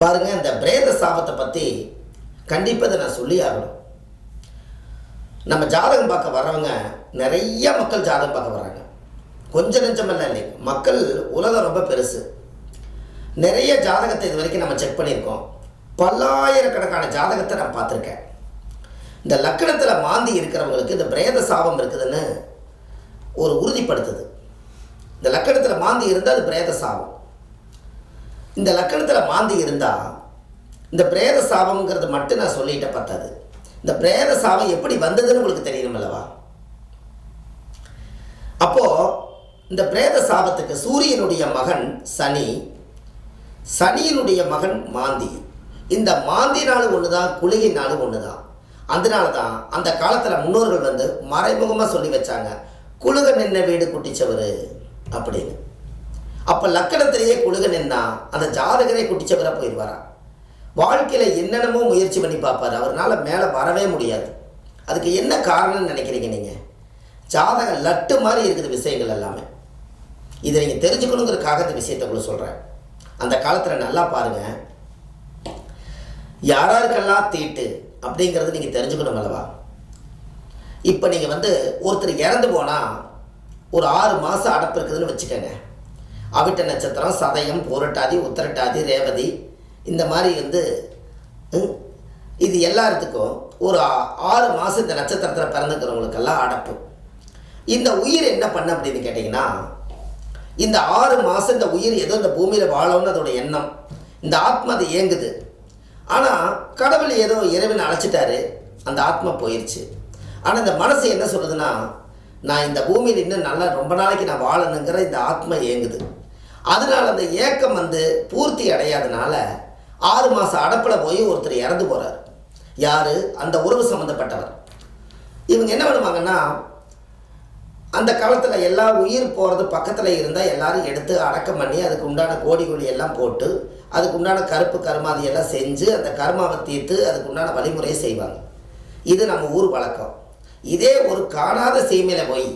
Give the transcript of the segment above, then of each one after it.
பாருங்க, இந்த பிரேத சாபத்தை பற்றி கண்டிப்பாக இதை நான் சொல்லி ஆகணும். நம்ம ஜாதகம் பார்க்க வர்றவங்க நிறைய மக்கள் ஜாதகம் பார்க்க வர்றாங்க. கொஞ்சம் நெஞ்சமெல்லாம் இல்லைங்க. மக்கள் உலகம் ரொம்ப பெருசு. நிறைய ஜாதகத்தை இது வரைக்கும் நம்ம செக் பண்ணியிருக்கோம். பல்லாயிரக்கணக்கான ஜாதகத்தை நான் பார்த்துருக்கேன். இந்த லக்கணத்தில் மாந்தி இருக்கிறவங்களுக்கு இந்த பிரேத சாபம் இருக்குதுன்னு ஒரு உறுதிப்படுத்துது. இந்த லக்கணத்தில் மாந்தி இருந்தால் அது பிரேத சாபம். இந்த லக்கணத்தில் மாந்தி இருந்தால் இந்த பிரேத சாபம்ங்கிறது மட்டும் நான் சொல்லிட்ட பத்தாது. இந்த பிரேத சாபம் எப்படி வந்ததுன்னு உங்களுக்கு தெரியணும் அல்லவா? அப்போது இந்த பிரேத சாபத்துக்கு சூரியனுடைய மகன் சனி, சனியினுடைய மகன் மாந்தி. இந்த மாந்தினாலும் ஒன்று தான், குளிகினாலும் ஒன்று தான். அதனால தான் அந்த காலத்தில் முன்னோர்கள் மறைமுகமாக சொல்லி வச்சாங்க, குளுக நின்ன வீடு குட்டிச்சவர் அப்படின்னு. அப்போ லக்கணத்திலேயே குளுக நின்னா அந்த ஜாதகரை குட்டிச்சவராக போயிடுவாரா? வாழ்க்கையில் என்னென்னமோ முயற்சி பண்ணி பார்ப்பார், அவரால் மேலே வரவே முடியாது. அதுக்கு என்ன காரணம்னு நினைக்கிறீங்க நீங்கள்? ஜாதகம் லட்டு மாதிரி இருக்குது விஷயங்கள் எல்லாமே. இதை நீங்கள் தெரிஞ்சுக்கணுங்கிறதுக்காக இந்த விஷயத்தை கூட சொல்கிறேன். அந்த காலத்தில் நல்லா பாருங்கள், யாராருக்கெல்லாம் தீட்டு அப்படிங்கிறது நீங்கள் தெரிஞ்சுக்கணும் அல்லவா? இப்போ நீங்கள் ஒருத்தர் இறந்து போனால் ஒரு 6 மாதம் அடப்பு இருக்குதுன்னு வச்சுக்கோங்க. அவிட்ட நட்சத்திரம், சதயம், பூரட்டாதி, உத்திரட்டாதி, ரேவதி, இந்த மாதிரி இது எல்லாத்துக்கும் ஒரு 6 மாதம் இந்த நட்சத்திரத்தில் பிறந்துக்கிறவங்களுக்கெல்லாம் அடப்பு. இந்த உயிர் என்ன பண்ண அப்படின்னு கேட்டிங்கன்னா, இந்த 6 மாதம் இந்த உயிர் ஏதோ இந்த பூமியில் வாழணும்னு அதோட எண்ணம், இந்த ஆத்மா அது இயங்குது. ஆனால் கடவுள் ஏதோ இறைவனை அழைச்சிட்டாரு, அந்த ஆத்மா போயிடுச்சு. ஆனால் இந்த மனசு என்ன சொல்லுதுன்னா, நான் இந்த பூமியில் இன்னும் நல்லா ரொம்ப நாளைக்கு நான் வாழணுங்கிற இந்த ஆத்மா இயங்குது. அதனால் அந்த ஏக்கம் பூர்த்தி அடையாதனால 6 மாதம் அடப்பில் போய் ஒருத்தர் இறந்து போகிறார். யார்? அந்த உறவு சம்மந்தப்பட்டவர். இவங்க என்ன பண்ணுவாங்கன்னா, அந்த காலத்தில் எல்லா உயிர் போகிறது பக்கத்தில் இருந்தால் எல்லாரும் எடுத்து அடக்கம் பண்ணி அதுக்கு உண்டான கோடி எல்லாம் போட்டு அதுக்கு உண்டான கருப்பு கருமாதியெல்லாம் செஞ்சு அந்த கர்மாவை தீர்த்து அதுக்கு உண்டான வழிமுறையை செய்வாங்க. இது நம்ம ஊர் வழக்கம். இதே ஒரு காணாத சீமையில் போய்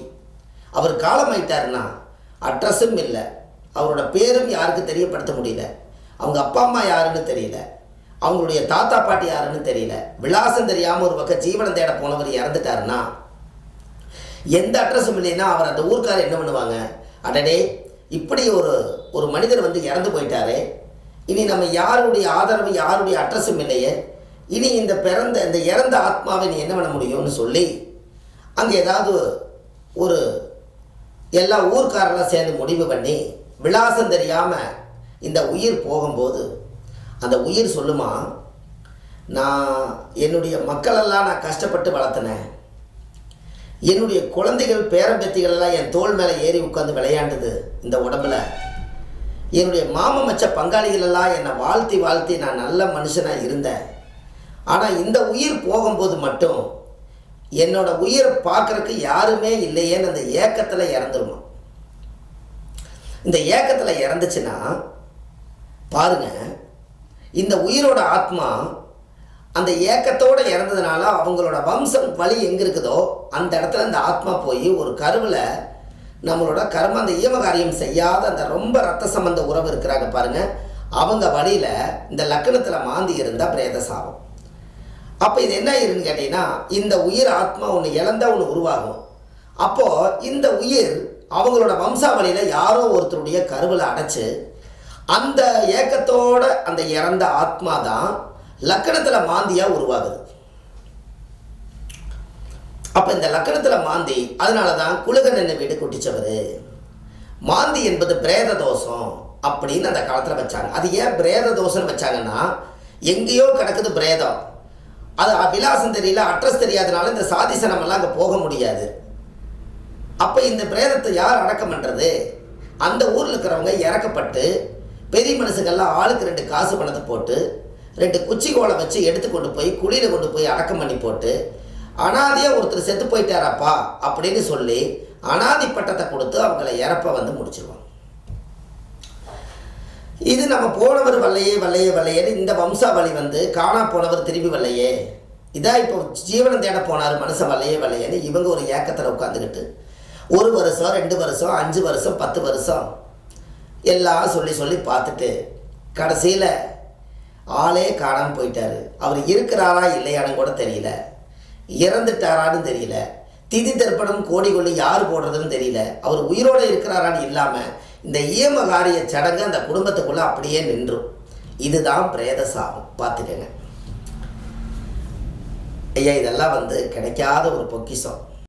அவர் காலமாயிட்டாருன்னா அட்ரஸும் இல்லை, அவரோட பேரும் யாருக்கு தெரியப்படுத்த முடியல, அவங்க அப்பா அம்மா யாருன்னு தெரியல, அவங்களுடைய தாத்தா பாட்டி யாருன்னு தெரியல, விலாசம் தெரியாமல் ஒரு பக்கம் ஜீவனம் தேட போனவர் இறந்துட்டாருன்னா, எந்த அட்ரஸும் இல்லைன்னா அவர் அந்த ஊருக்காரர் என்ன பண்ணுவாங்க, அடடே இப்படி ஒரு மனிதர் இறந்து போயிட்டாரே, இனி நம்ம யாருடைய ஆதரவு யாருடைய அட்ரஸும் இல்லையே, இனி இந்த இறந்த ஆத்மாவை நீ என்ன பண்ண முடியும்னு சொல்லி அங்கே ஏதாவது ஒரு எல்லா ஊர்க்காரெல்லாம் சேர்ந்து முடிவு பண்ணி விலாசம் தெரியாமல் இந்த உயிர் போகும்போது அந்த உயிர் சொல்லுமா, நான் என்னுடைய மக்களெல்லாம் நான் கஷ்டப்பட்டு வளர்த்தினேன், என்னுடைய குழந்தைகள் பேரம்பேத்திகளெல்லாம் என் தோள் மேலே ஏறி உட்காந்து விளையாண்டுது இந்த உடம்புல, என்னுடைய மாமன் மச்ச பங்காளிகளெல்லாம் என்னை வாழ்த்தி வாழ்த்தி நான் நல்ல மனுஷனாக இருந்தேன். ஆனால் இந்த உயிர் போகும்போது மட்டும் என்னோட உயிரை பார்க்குறக்கு யாருமே இல்லையேன்னு அந்த ஏக்கத்தில் இறந்துருமா. இந்த ஏக்கத்தில் இறந்துச்சுன்னா பாருங்க, இந்த உயிரோட ஆத்மா அந்த ஏக்கத்தோடு இறந்ததுனால அவங்களோட வம்சம் வழி எங்கே இருக்குதோ அந்த இடத்துல இந்த ஆத்மா போய் ஒரு கருவில் நம்மளோட கர்ம அந்த ஈமகாரியம் செய்யாத அந்த ரொம்ப ரத்த சம்பந்த உறவு இருக்கிறாங்க பாருங்கள், அவங்க வழியில் இந்த லக்கணத்தில் மாந்தி இருந்தால் பிரேத சாபம். அப்போ இது என்ன ஆயிருன்னு கேட்டிங்கன்னா, இந்த உயிர் ஆத்மா ஒன்று இழந்தால் ஒன்று உருவாகும். அப்போது இந்த உயிர் அவங்களோட வம்சாவளியில் யாரோ ஒருத்தருடைய கருவில் அடைச்சி அந்த ஏக்கத்தோட அந்த இறந்த ஆத்மா தான் லக்கணத்தில் மாந்தியாக உருவாகுது. அப்போ இந்த லக்கணத்தில் மாந்தி, அதனால தான் குளுக நின்ன வீடு குட்டிச்சவர். மாந்தி என்பது பிரேத தோஷம் அப்படின்னு அந்த காலத்தில் வச்சாங்க. அது ஏன் பிரேத தோஷம்னு வச்சாங்கன்னா, எங்கேயோ கிடக்குது பிரேதம், அது விலாசம் தெரியல, அட்ரஸ் தெரியாதனால இந்த சாதிசனமெல்லாம் அங்கே போக முடியாது. அப்போ இந்த பிரேதத்தை யார் அடக்கம் பண்ணுறது? அந்த ஊரில் இருக்கிறவங்க இறக்கப்பட்டு பெரிய மனுஷங்கள்லாம் ஆளுக்கு 2 காசு பணத்தை போட்டு 2 குச்சி கோலை வச்சு எடுத்து கொண்டு போய் குழியில் கொண்டு போய் அடக்கம் பண்ணி போட்டு, அனாதியாக ஒருத்தர் செத்து போயிட்டாராப்பா அப்படின்னு சொல்லி அனாதி பட்டத்தை கொடுத்து அவங்கள இறப்ப முடிச்சிருவாங்க. இது நம்ம போனவர் வல்லையே வல்லையே வல்லையேன்னு இந்த வம்சாவளி காணா போனவர் திரும்பி வல்லையே, இதான் இப்போ ஜீவனம் தேட போனார் மனுஷன் வல்லையே வல்லையேன்னு இவங்க ஒரு ஏக்கத்தில் உட்காந்துக்கிட்டு 1 வருஷம் 2 வருஷம் 5 வருஷம் 10 வருஷம் எல்லாம் சொல்லி சொல்லி பார்த்துட்டு கடைசியில் ஆளே காணாமல் போயிட்டாரு, அவர் இருக்கிறாரா இல்லையான்னு கூட தெரியல, இறந்துட்டாரான்னு தெரியல, திதி தர்ப்பணம் கோடி கொள்ளி யார் போடுறதுன்னு தெரியல, அவர் உயிரோடு இருக்கிறாரான்னு இல்லாமல் இந்த ஈமகாரிய சடங்கு அந்த குடும்பத்துக்குள்ளே அப்படியே நின்றும். இதுதான் பிரேத சாபம். பார்த்துக்கங்க ஐயா, இதெல்லாம் கிடைக்காத ஒரு பொக்கிஷம்.